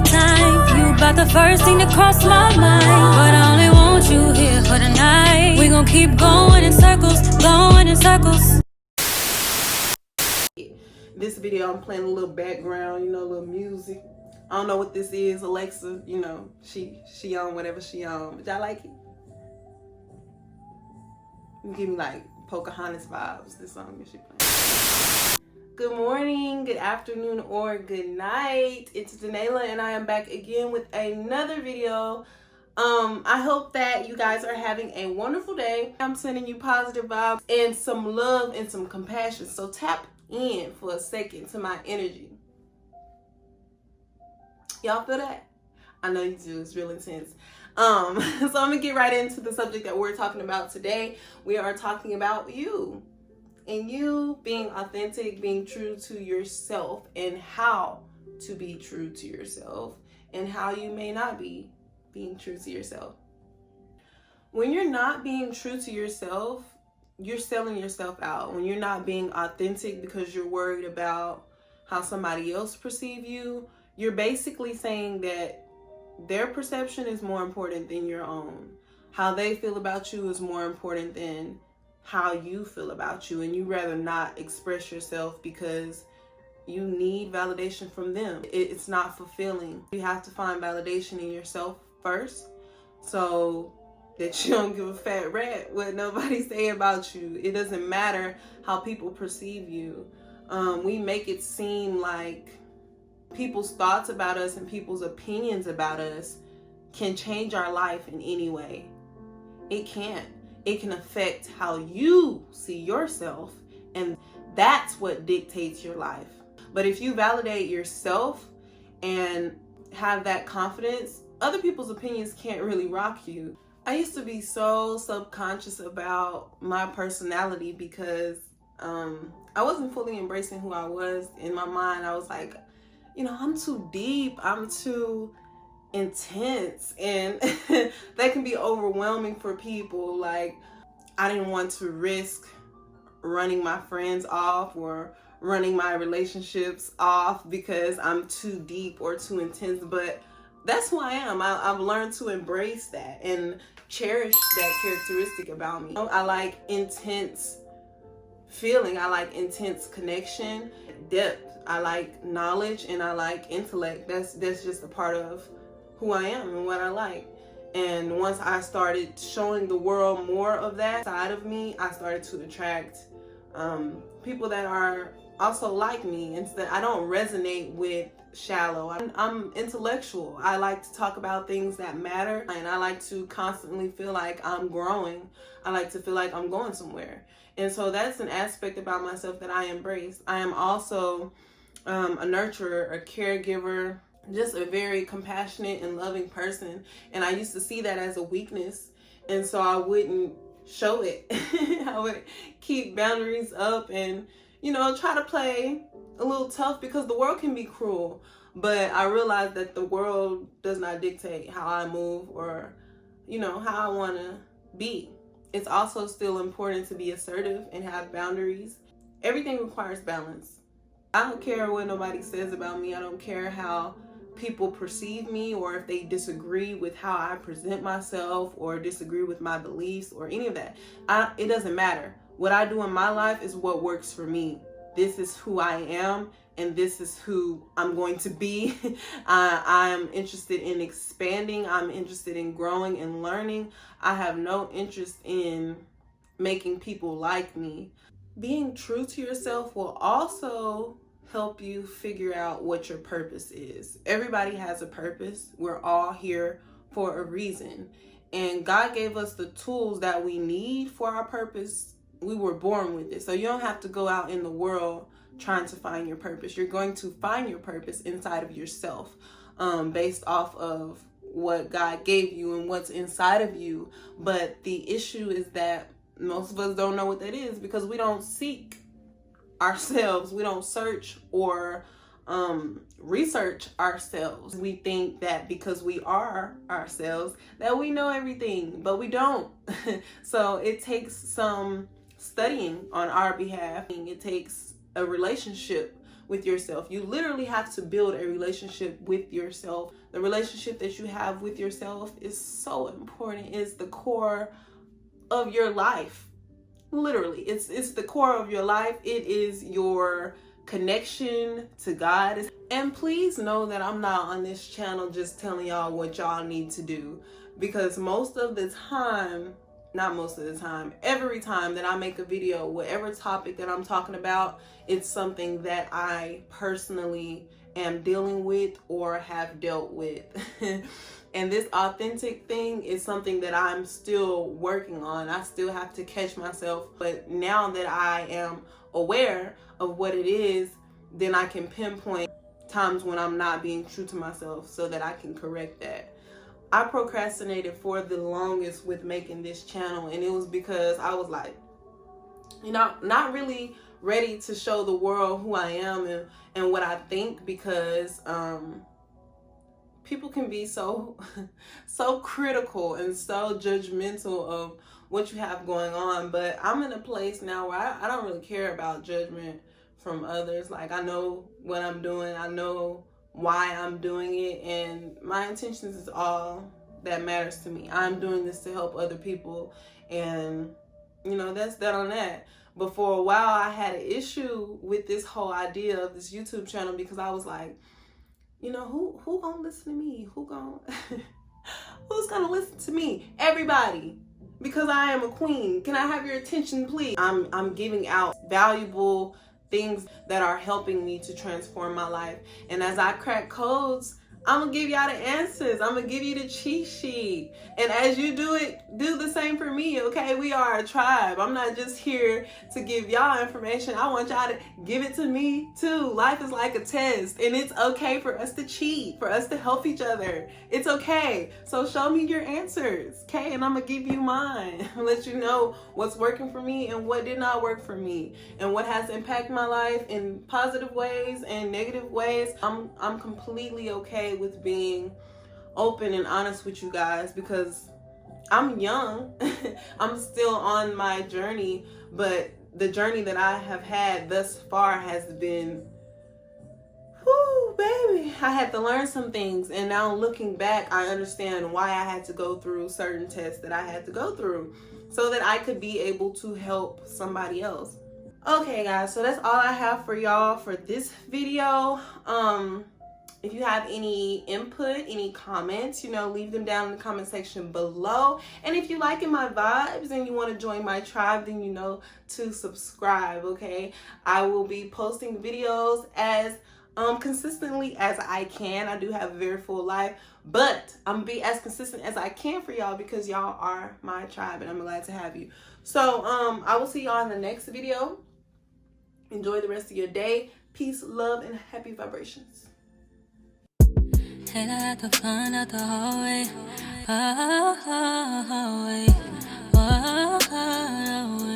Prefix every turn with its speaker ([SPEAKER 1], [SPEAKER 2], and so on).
[SPEAKER 1] all time. You about the first thing that crossed my mind, but I only want you here for the night. We gon' keep going in circles, going in circles.
[SPEAKER 2] This video, I'm playing a little background, a little music. I don't know what this is. Alexa, she on whatever she on. But y'all like it? You give me like Pocahontas vibes. This song that she playing. Good morning, good afternoon, or good night. It's Danayla, and I am back again with another video. I hope that you guys are having a wonderful day. I'm sending you positive vibes and some love and some compassion. So tap in for a second to my energy. Y'all feel that? I know you do. It's real intense. So I'm gonna get right into the subject that we're talking about today. We are talking about you and you being authentic, being true to yourself, and how to be true to yourself, and how you may not be being true to yourself. When you're not being true to yourself, you're selling yourself out. When you're not being authentic because you're worried about how somebody else perceive you, you're basically saying that their perception is more important than your own. How they feel about you is more important than how you feel about you, and you rather not express yourself because you need validation from them. It's not fulfilling. You have to find validation in yourself first, so that you don't give a fat rat what nobody say about you. It doesn't matter how people perceive you. We make it seem like people's thoughts about us and people's opinions about us can change our life in any way. It can't. It can affect how you see yourself, and that's what dictates your life. But if you validate yourself and have that confidence, other people's opinions can't really rock you. I used to be so subconscious about my personality because I wasn't fully embracing who I was. In my mind, I was like, I'm too deep, I'm too intense, and that can be overwhelming for people. Like, I didn't want to risk running my friends off or running my relationships off because I'm too deep or too intense, but that's who I am. I've learned to embrace that and cherish that characteristic about me. I like intense feeling, I like intense connection, depth. I like knowledge, and I like intellect. That's just a part of who I am and what I like. And once I started showing the world more of that side of me, I started to attract people that are also like me. Instead, I don't resonate with shallow. I'm intellectual. I like to talk about things that matter, and I like to constantly feel like I'm growing. I like to feel like I'm going somewhere. And so that's an aspect about myself that I embrace. I am also a nurturer, a caregiver, just a very compassionate and loving person. And I used to see that as a weakness, and so I wouldn't show it. I would keep boundaries up and, try to play a little tough because the world can be cruel. But I realized that the world does not dictate how I move or, how I want to be. It's also still important to be assertive and have boundaries. Everything requires balance. I don't care what nobody says about me. I don't care how people perceive me, or if they disagree with how I present myself or disagree with my beliefs or any of that. It doesn't matter. What I do in my life is what works for me. This is who I am, and this is who I'm going to be. I'm interested in expanding. I'm interested in growing and learning. I have no interest in making people like me. Being true to yourself will also help you figure out what your purpose is. Everybody has a purpose. We're all here for a reason. And God gave us the tools that we need for our purpose. We were born with it. So you don't have to go out in the world trying to find your purpose. You're going to find your purpose inside of yourself, based off of what God gave you and what's inside of you. But the issue is that most of us don't know what that is because we don't seek ourselves. We don't search or research ourselves. We think that because we are ourselves that we know everything, but we don't. So it takes some studying on our behalf. It takes a relationship with yourself. You literally have to build a relationship with yourself. The relationship that you have with yourself is so important. It's the core of your life. Literally, it's the core of your life. It is your connection to God. And please know that I'm not on this channel just telling y'all what y'all need to do, because most of the time, not most of the time, every time that I make a video, whatever topic that I'm talking about, it's something that I personally am dealing with or have dealt with. And this authentic thing is something that I'm still working on. I still have to catch myself. But now that I am aware of what it is, then I can pinpoint times when I'm not being true to myself so that I can correct that. I procrastinated for the longest with making this channel, and it was because I was like, you know, not really ready to show the world who I am and what I think, because people can be so critical and so judgmental of what you have going on. But I'm in a place now where I don't really care about judgment from others. Like, I know what I'm doing, I know why I'm doing it, and my intentions is all that matters to me. I'm doing this to help other people, and you know, that's that on that. But for a while I had an issue with this whole idea of this YouTube channel, because I was like, you know, who gonna listen to me? Who's gonna listen to me? Everybody, because I am a queen. Can I have your attention, please? I'm giving out valuable things that are helping me to transform my life. And as I crack codes, I'm gonna give y'all the answers. I'm gonna give you the cheat sheet. And as you do it, do the same for me, okay? We are a tribe. I'm not just here to give y'all information. I want y'all to give it to me too. Life is like a test, and it's okay for us to cheat, for us to help each other. It's okay. So show me your answers, okay? And I'm gonna give you mine. Let you know what's working for me and what did not work for me, and what has impacted my life in positive ways and negative ways. I'm completely okay with being open and honest with you guys, because I'm young. I'm still on my journey, but the journey that I have had thus far has been, whoo, baby. I had to learn some things, and now looking back, I understand why I had to go through certain tests that I had to go through so that I could be able to help somebody else. Okay guys, so that's all I have for y'all for this video. If you have any input, any comments, you know, leave them down in the comment section below. And if you liking my vibes and you want to join my tribe, then you know to subscribe, okay? I will be posting videos as consistently as I can. I do have a very full life, but I'm gonna be as consistent as I can for y'all, because y'all are my tribe and I'm glad to have you. So I will see y'all in the next video. Enjoy the rest of your day. Peace, love, and happy vibrations.
[SPEAKER 1] And I had to find out the hallway, hallway, hallway.